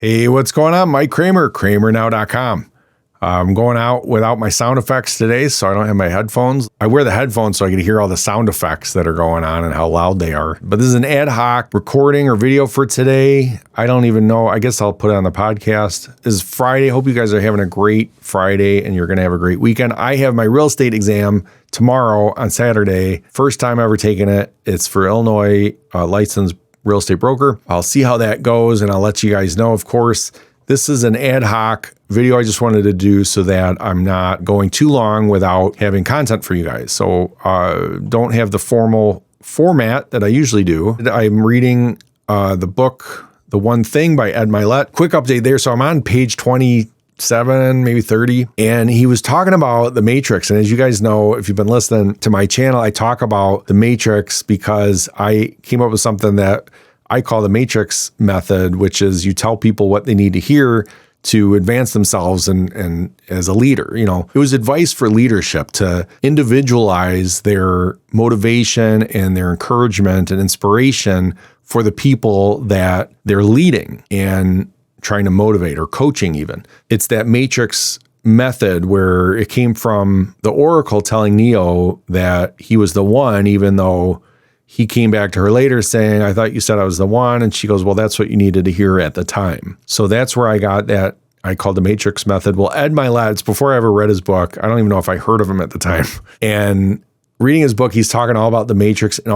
Hey, what's going on? Mike Kramer, KramerNow.com. I'm going out without my sound effects today, so I don't have my headphones. I wear the headphones so I can hear all the sound effects that are going on and how loud they are. But this is an ad hoc recording or video for today. I don't even know. I guess I'll put it on the podcast. This is Friday. Hope you guys are having a great Friday and you're going to have a great weekend. I have my real estate exam tomorrow on Saturday. First time ever taking it. It's for Illinois licensed real estate broker. I'll see how that goes and I'll let you guys know. Of course, this is an ad hoc video I just wanted to do so that I'm not going too long without having content for you guys. So don't have the formal format that I usually do. I'm reading the book, The One Thing by Ed Mylett. Quick update there. So I'm on page 27, maybe 30. And he was talking about the matrix. And as you guys know, if you've been listening to my channel, I talk about the matrix because I came up with something that I call the matrix method, which is you tell people what they need to hear to advance themselves and as a leader. You know, it was advice for leadership to individualize their motivation and their encouragement and inspiration for the people that they're leading and trying to motivate or coaching even. It's that matrix method where it came from the Oracle telling Neo that he was the one, even though he came back to her later saying, I thought you said I was the one. And she goes, well, that's what you needed to hear at the time. So that's where I got that. I called the matrix method. Well, Ed Mylett, it's before I ever read his book. I don't even know if I heard of him at the time. And reading his book, he's talking all about the matrix and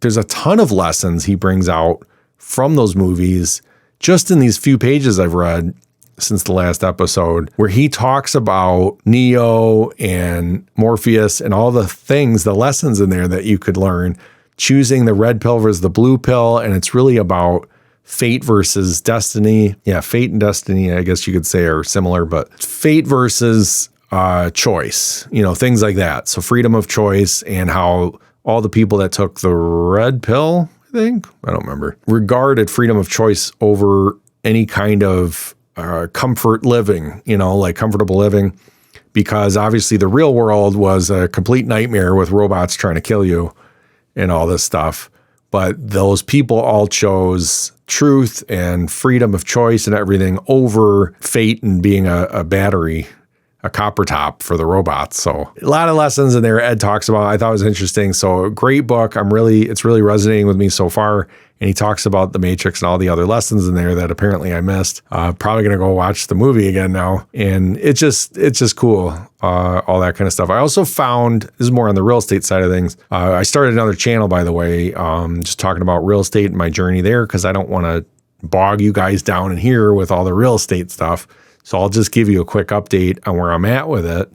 there's a ton of lessons he brings out from those movies just in these few pages I've read since the last episode, where he talks about Neo and Morpheus and all the things, the lessons in there that you could learn, choosing the red pill versus the blue pill. And it's really about fate versus destiny. Yeah, fate and destiny, I guess you could say, are similar, but fate versus choice, you know, things like that. So freedom of choice and how all the people that took the red pill, I don't remember, regarded freedom of choice over any kind of comfort living, you know, like comfortable living, because obviously the real world was a complete nightmare with robots trying to kill you and all this stuff. But those people all chose truth and freedom of choice and everything over fate and being a battery, a copper top for the robots. So a lot of lessons in there Ed talks about. I thought it was interesting. So great book. It's really resonating with me so far. And he talks about the Matrix and all the other lessons in there that apparently I missed. Probably going to go watch the movie again now. And it's just cool. All that kind of stuff. I also found, this is more on the real estate side of things. I started another channel, by the way, just talking about real estate and my journey there, because I don't want to bog you guys down in here with all the real estate stuff. So I'll just give you a quick update on where I'm at with it.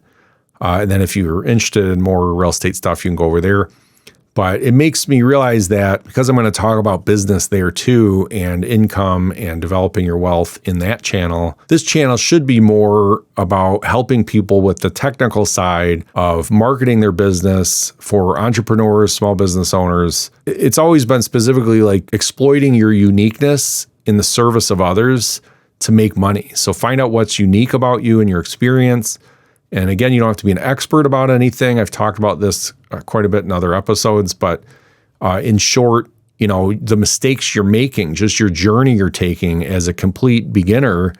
And then if you're interested in more real estate stuff, you can go over there. But it makes me realize that because I'm going to talk about business there too, and income and developing your wealth in that channel, this channel should be more about helping people with the technical side of marketing their business for entrepreneurs, small business owners. It's always been specifically like exploiting your uniqueness in the service of others to make money. So find out what's unique about you and your experience. And again, you don't have to be an expert about anything. I've talked about this quite a bit in other episodes, but in short, you know, the mistakes you're making, just your journey you're taking as a complete beginner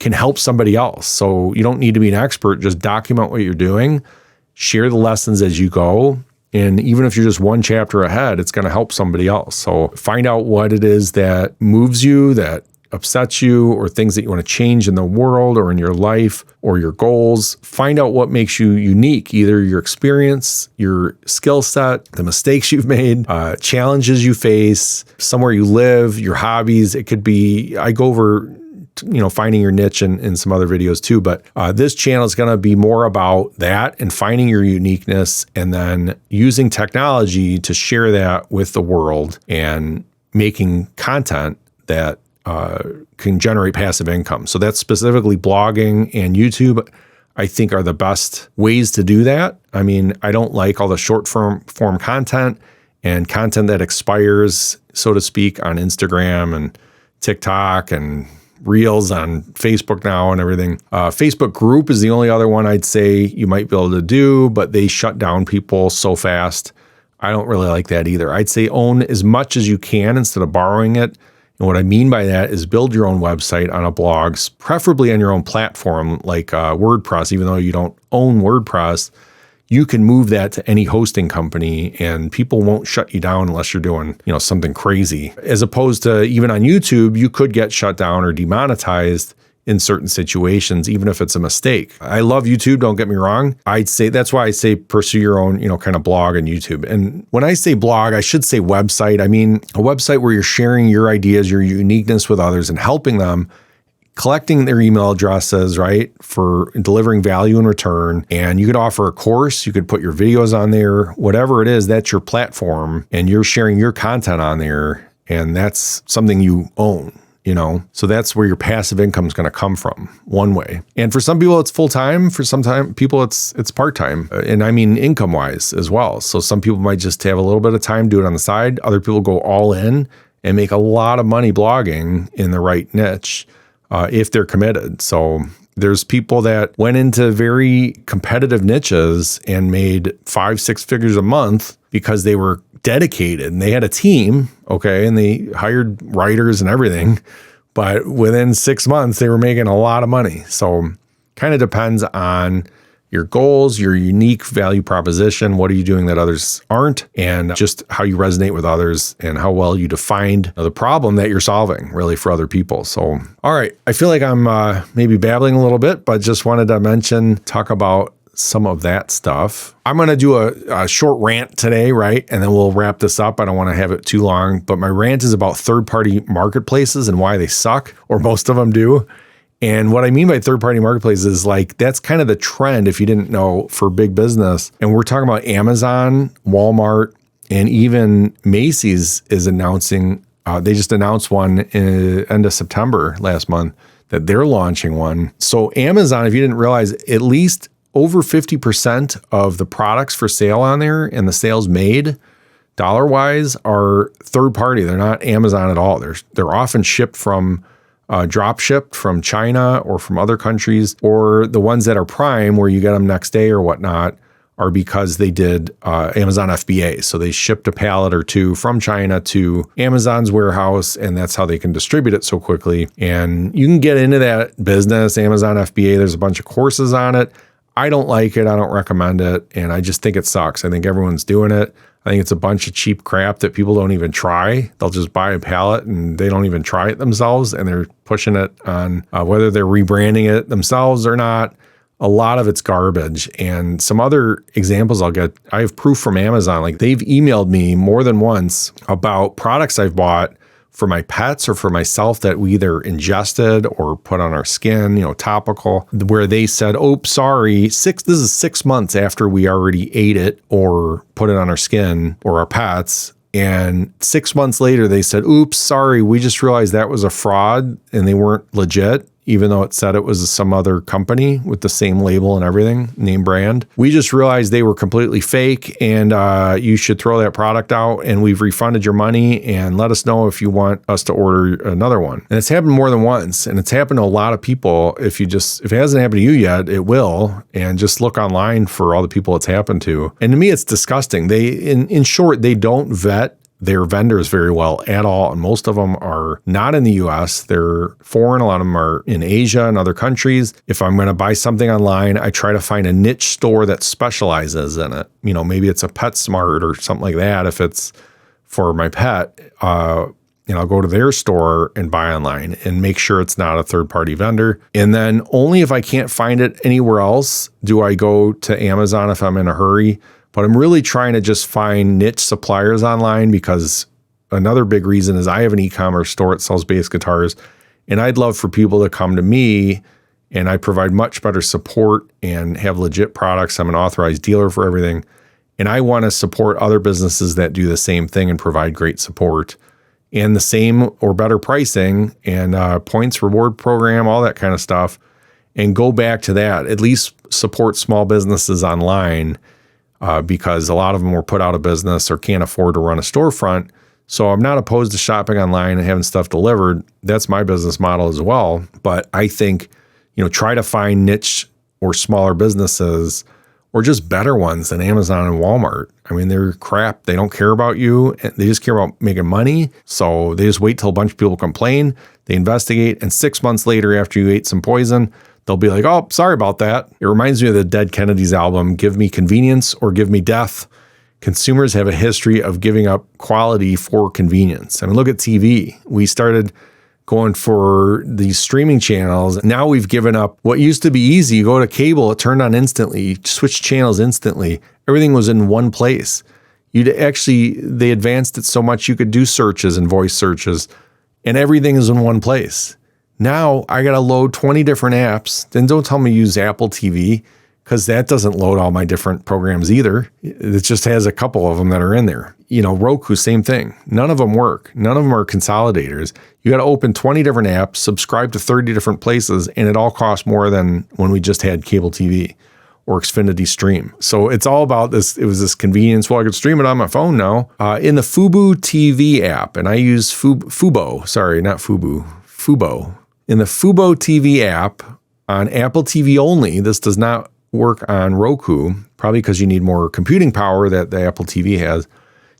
can help somebody else. So you don't need to be an expert. Just document what you're doing, share the lessons as you go. And even if you're just one chapter ahead, it's going to help somebody else. So find out what it is that moves you, that upsets you, or things that you want to change in the world or in your life or your goals. Find out what makes you unique, either your experience, your skill set, the mistakes you've made, challenges you face, somewhere you live, your hobbies. It could be, I go over, you know, finding your niche in some other videos too, but this channel is going to be more about that and finding your uniqueness and then using technology to share that with the world and making content that can generate passive income. So that's specifically blogging and YouTube, I think, are the best ways to do that. I mean, I don't like all the short form content and content that expires, so to speak, on Instagram and TikTok and Reels on Facebook now and everything. Facebook group is the only other one I'd say you might be able to do, but they shut down people so fast. I don't really like that either. I'd say own as much as you can instead of borrowing it And what I mean by that is build your own website on a blog, preferably on your own platform like WordPress. Even though you don't own WordPress, you can move that to any hosting company and people won't shut you down unless you're doing, something crazy. As opposed to even on YouTube, you could get shut down or demonetized in certain situations, even if it's a mistake. I love YouTube, don't get me wrong. I'd say that's why I say pursue your own, kind of blog on YouTube. And when I say blog, I should say website. I mean a website where you're sharing your ideas, your uniqueness with others and helping them, collecting their email addresses, right, for delivering value in return. And you could offer a course, you could put your videos on there, whatever it is, that's your platform and you're sharing your content on there. And that's something you own. So that's where your passive income is going to come from, one way. And for some people, it's full-time. For some people, it's part-time. And I mean income-wise as well. So some people might just have a little bit of time, do it on the side. Other people go all in and make a lot of money blogging in the right niche if they're committed. So there's people that went into very competitive niches and made 5-6 figures a month because they were dedicated and they had a team, okay, and they hired writers and everything. But within 6 months, they were making a lot of money. So kind of depends on your goals, your unique value proposition. What are you doing that others aren't? And just how you resonate with others and how well you defined the problem that you're solving really for other people. So, all right. I feel like I'm maybe babbling a little bit, but just wanted to talk about some of that stuff. I'm going to do a short rant today, right? And then we'll wrap this up. I don't want to have it too long, but my rant is about third-party marketplaces and why they suck, or most of them do. And what I mean by third-party marketplaces is that's kind of the trend, if you didn't know, for big business. And we're talking about Amazon, Walmart, and even Macy's is announcing, they just announced one in end of September last month that they're launching one. So Amazon, if you didn't realize, at least over 50% of the products for sale on there and the sales made dollar-wise are third-party. They're not Amazon at all. They're often shipped from drop shipped from China or from other countries, or the ones that are Prime where you get them next day or whatnot are because they did Amazon FBA. So they shipped a pallet or two from China to Amazon's warehouse, and that's how they can distribute it so quickly. And you can get into that business, Amazon FBA. There's a bunch of courses on it. I don't like it. I don't recommend it. And I just think it sucks. I think everyone's doing it. I think it's a bunch of cheap crap that people don't even try. They'll just buy a pallet and they don't even try it themselves. And they're pushing it on whether they're rebranding it themselves or not. A lot of it's garbage. And some other examples I have proof from Amazon. They've emailed me more than once about products I've bought for my pets or for myself that we either ingested or put on our skin, topical, where they said, oh, sorry, this is 6 months after we already ate it or put it on our skin or our pets. And 6 months later, they said, oops, sorry, we just realized that was a fraud and they weren't legit, even though it said it was some other company with the same label and everything, name brand. We just realized they were completely fake and you should throw that product out and we've refunded your money and let us know if you want us to order another one. And it's happened more than once and it's happened to a lot of people. If it hasn't happened to you yet, it will. And just look online for all the people it's happened to. And to me, it's disgusting. In short, they don't vet their vendors very well at all. And most of them are not in the US. They're foreign. A lot of them are in Asia and other countries. If I'm going to buy something online, I try to find a niche store that specializes in it. Maybe it's a PetSmart or something like that. If it's for my pet, I'll go to their store and buy online and make sure it's not a third-party vendor. And then only if I can't find it anywhere else do I go to Amazon if I'm in a hurry. But I'm really trying to just find niche suppliers online because another big reason is I have an e-commerce store that sells bass guitars and I'd love for people to come to me and I provide much better support and have legit products. I'm an authorized dealer for everything. And I want to support other businesses that do the same thing and provide great support and the same or better pricing and points reward program, all that kind of stuff. And go back to that, at least support small businesses online. Because a lot of them were put out of business or can't afford to run a storefront. So I'm not opposed to shopping online and having stuff delivered. That's my business model as well. But I think, try to find niche or smaller businesses or just better ones than Amazon and Walmart. I mean, they're crap. They don't care about you. They just care about making money. So they just wait till a bunch of people complain. They investigate. And 6 months later, after you ate some poison, they'll be like, oh, sorry about that. It reminds me of the Dead Kennedys album, Give Me Convenience or Give Me Death. Consumers have a history of giving up quality for convenience. I mean, look at TV. We started going for these streaming channels. Now we've given up what used to be easy. You go to cable, it turned on instantly, you switch channels instantly. Everything was in one place. They advanced it so much you could do searches and voice searches, and everything is in one place. Now I got to load 20 different apps. Then don't tell me use Apple TV, because that doesn't load all my different programs either. It just has a couple of them that are in there. Roku, same thing. None of them work. None of them are consolidators. You got to open 20 different apps, subscribe to 30 different places, and it all costs more than when we just had cable TV or Xfinity Stream. So it's all about this. It was this convenience. Well, I could stream it on my phone now. In the Fubo TV app, and I use Fubo. Sorry, not Fubu. Fubo. In the Fubo TV app on Apple TV only, this does not work on Roku, probably because you need more computing power that the Apple TV has.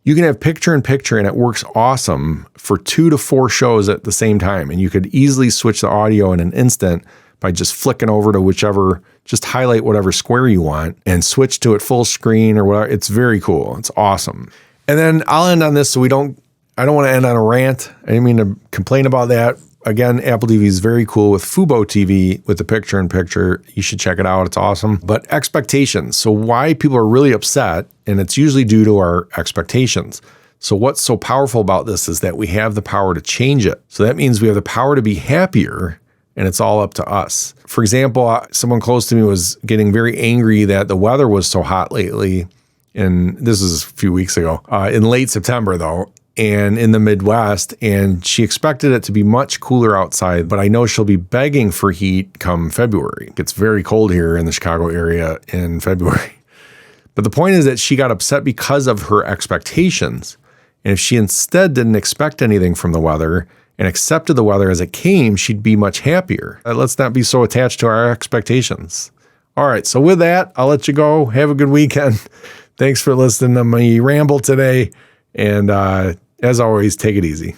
You can have picture-in-picture, and it works awesome for 2 to 4 shows at the same time. And you could easily switch the audio in an instant by just flicking over to whichever, just highlight whatever square you want and switch to it full screen or whatever. It's very cool. It's awesome. And then I'll end on this so I don't want to end on a rant. I didn't mean to complain about that. Again, Apple TV is very cool with Fubo TV with the picture-in-picture. You should check it out. It's awesome. But expectations. So why people are really upset, and it's usually due to our expectations. So what's so powerful about this is that we have the power to change it. So that means we have the power to be happier, and it's all up to us. For example, someone close to me was getting very angry that the weather was so hot lately. And this was a few weeks ago, in late September though. And in the Midwest, and she expected it to be much cooler outside, but I know she'll be begging for heat come February. It gets very cold here in the Chicago area in February. But the point is that she got upset because of her expectations. And if she instead didn't expect anything from the weather and accepted the weather as it came, she'd be much happier. Let's not be so attached to our expectations. All right, so with that, I'll let you go. Have a good weekend. Thanks for listening to me ramble today. And as always, take it easy.